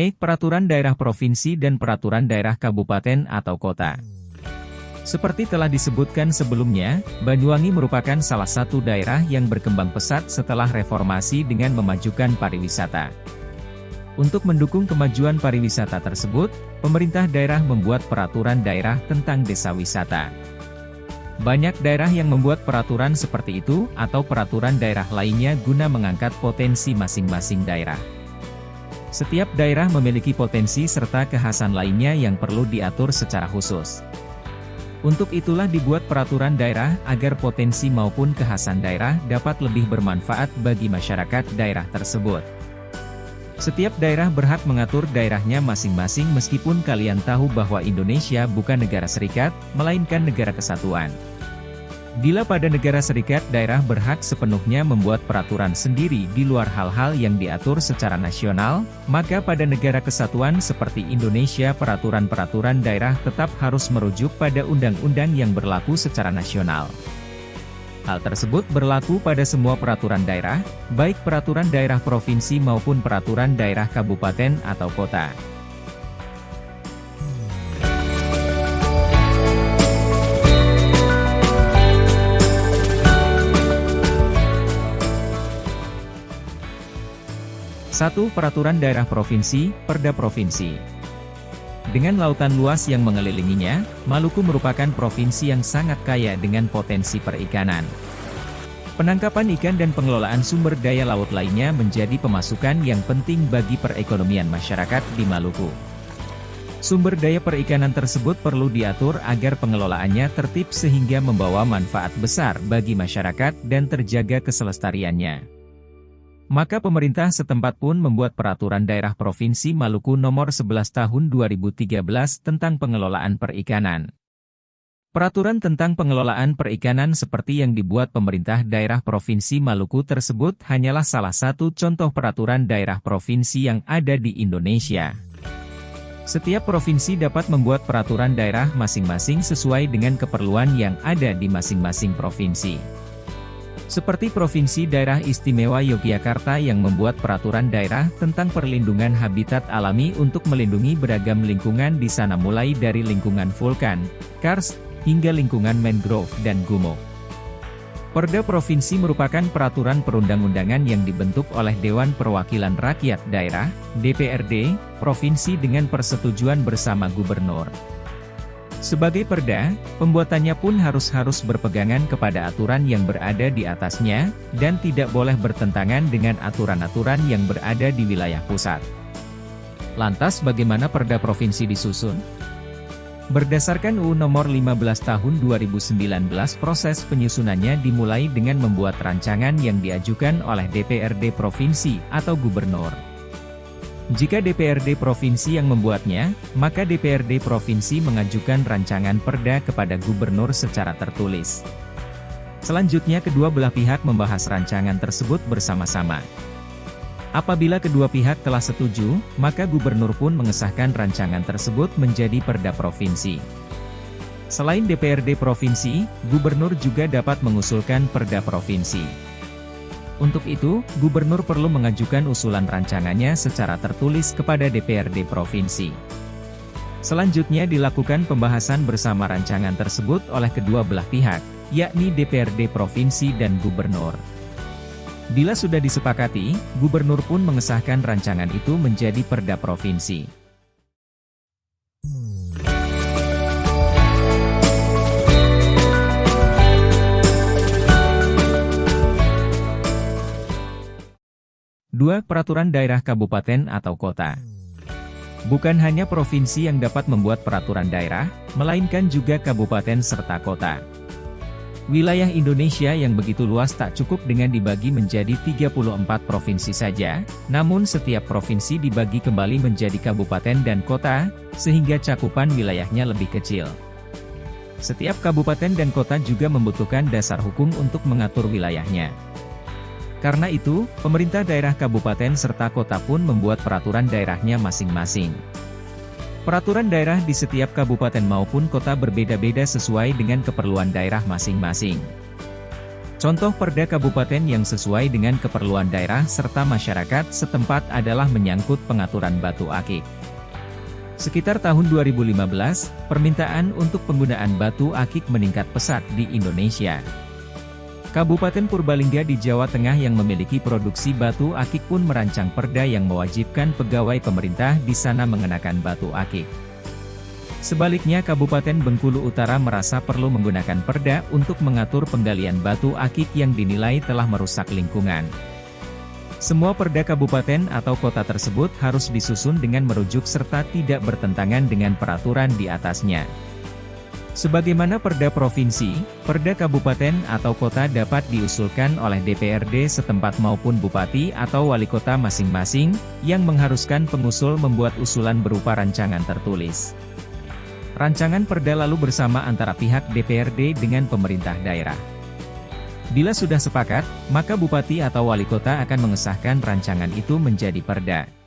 Peraturan daerah provinsi dan peraturan daerah kabupaten atau kota. Seperti telah disebutkan sebelumnya, Banyuwangi merupakan salah satu daerah yang berkembang pesat setelah reformasi dengan memajukan pariwisata. Untuk mendukung kemajuan pariwisata tersebut, pemerintah daerah membuat peraturan daerah tentang desa wisata. Banyak daerah yang membuat peraturan seperti itu, atau peraturan daerah lainnya guna mengangkat potensi masing-masing daerah. Setiap daerah memiliki potensi serta kekhasan lainnya yang perlu diatur secara khusus. Untuk itulah dibuat peraturan daerah agar potensi maupun kekhasan daerah dapat lebih bermanfaat bagi masyarakat daerah tersebut. Setiap daerah berhak mengatur daerahnya masing-masing meskipun kalian tahu bahwa Indonesia bukan negara serikat, melainkan negara kesatuan. Bila pada negara serikat daerah berhak sepenuhnya membuat peraturan sendiri di luar hal-hal yang diatur secara nasional, maka pada negara kesatuan seperti Indonesia peraturan-peraturan daerah tetap harus merujuk pada undang-undang yang berlaku secara nasional. Hal tersebut berlaku pada semua peraturan daerah, baik peraturan daerah provinsi maupun peraturan daerah kabupaten atau kota. Satu, Peraturan daerah provinsi, Perda provinsi. Dengan lautan luas yang mengelilinginya, Maluku merupakan provinsi yang sangat kaya dengan potensi perikanan. Penangkapan ikan dan pengelolaan sumber daya laut lainnya menjadi pemasukan yang penting bagi perekonomian masyarakat di Maluku. Sumber daya perikanan tersebut perlu diatur agar pengelolaannya tertib sehingga membawa manfaat besar bagi masyarakat dan terjaga keselestariannya. Maka pemerintah setempat pun membuat Peraturan Daerah Provinsi Maluku Nomor 11 Tahun 2013 tentang pengelolaan perikanan. Peraturan tentang pengelolaan perikanan seperti yang dibuat pemerintah daerah Provinsi Maluku tersebut hanyalah salah satu contoh peraturan daerah provinsi yang ada di Indonesia. Setiap provinsi dapat membuat peraturan daerah masing-masing sesuai dengan keperluan yang ada di masing-masing provinsi. Seperti Provinsi Daerah Istimewa Yogyakarta yang membuat peraturan daerah tentang perlindungan habitat alami untuk melindungi beragam lingkungan di sana mulai dari lingkungan vulkan, karst, hingga lingkungan mangrove dan gumuk. Perda Provinsi merupakan peraturan perundang-undangan yang dibentuk oleh Dewan Perwakilan Rakyat Daerah, DPRD, Provinsi dengan persetujuan bersama Gubernur. Sebagai perda, pembuatannya pun harus berpegangan kepada aturan yang berada di atasnya, dan tidak boleh bertentangan dengan aturan-aturan yang berada di wilayah pusat. Lantas bagaimana perda provinsi disusun? Berdasarkan UU Nomor 15 Tahun 2019 proses penyusunannya dimulai dengan membuat rancangan yang diajukan oleh DPRD Provinsi atau Gubernur. Jika DPRD Provinsi yang membuatnya, maka DPRD Provinsi mengajukan rancangan perda kepada Gubernur secara tertulis. Selanjutnya kedua belah pihak membahas rancangan tersebut bersama-sama. Apabila kedua pihak telah setuju, maka Gubernur pun mengesahkan rancangan tersebut menjadi perda provinsi. Selain DPRD Provinsi, Gubernur juga dapat mengusulkan perda provinsi. Untuk itu, Gubernur perlu mengajukan usulan rancangannya secara tertulis kepada DPRD Provinsi. Selanjutnya dilakukan pembahasan bersama rancangan tersebut oleh kedua belah pihak, yakni DPRD Provinsi dan Gubernur. Bila sudah disepakati, Gubernur pun mengesahkan rancangan itu menjadi perda provinsi. Dua, Peraturan daerah kabupaten atau kota. Bukan hanya provinsi yang dapat membuat peraturan daerah, melainkan juga kabupaten serta kota. Wilayah Indonesia yang begitu luas tak cukup dengan dibagi menjadi 34 provinsi saja, namun setiap provinsi dibagi kembali menjadi kabupaten dan kota, sehingga cakupan wilayahnya lebih kecil. Setiap kabupaten dan kota juga membutuhkan dasar hukum untuk mengatur wilayahnya. Karena itu, pemerintah daerah kabupaten serta kota pun membuat peraturan daerahnya masing-masing. Peraturan daerah di setiap kabupaten maupun kota berbeda-beda sesuai dengan keperluan daerah masing-masing. Contoh perda kabupaten yang sesuai dengan keperluan daerah serta masyarakat setempat adalah menyangkut pengaturan batu akik. Sekitar tahun 2015, permintaan untuk penggunaan batu akik meningkat pesat di Indonesia. Kabupaten Purbalingga di Jawa Tengah yang memiliki produksi batu akik pun merancang perda yang mewajibkan pegawai pemerintah di sana mengenakan batu akik. Sebaliknya Kabupaten Bengkulu Utara merasa perlu menggunakan perda untuk mengatur penggalian batu akik yang dinilai telah merusak lingkungan. Semua perda kabupaten atau kota tersebut harus disusun dengan merujuk serta tidak bertentangan dengan peraturan di atasnya. Sebagaimana perda provinsi, perda kabupaten atau kota dapat diusulkan oleh DPRD setempat maupun bupati atau wali kota masing-masing, yang mengharuskan pengusul membuat usulan berupa rancangan tertulis. Rancangan perda lalu bersama antara pihak DPRD dengan pemerintah daerah. Bila sudah sepakat, maka bupati atau wali kota akan mengesahkan rancangan itu menjadi perda.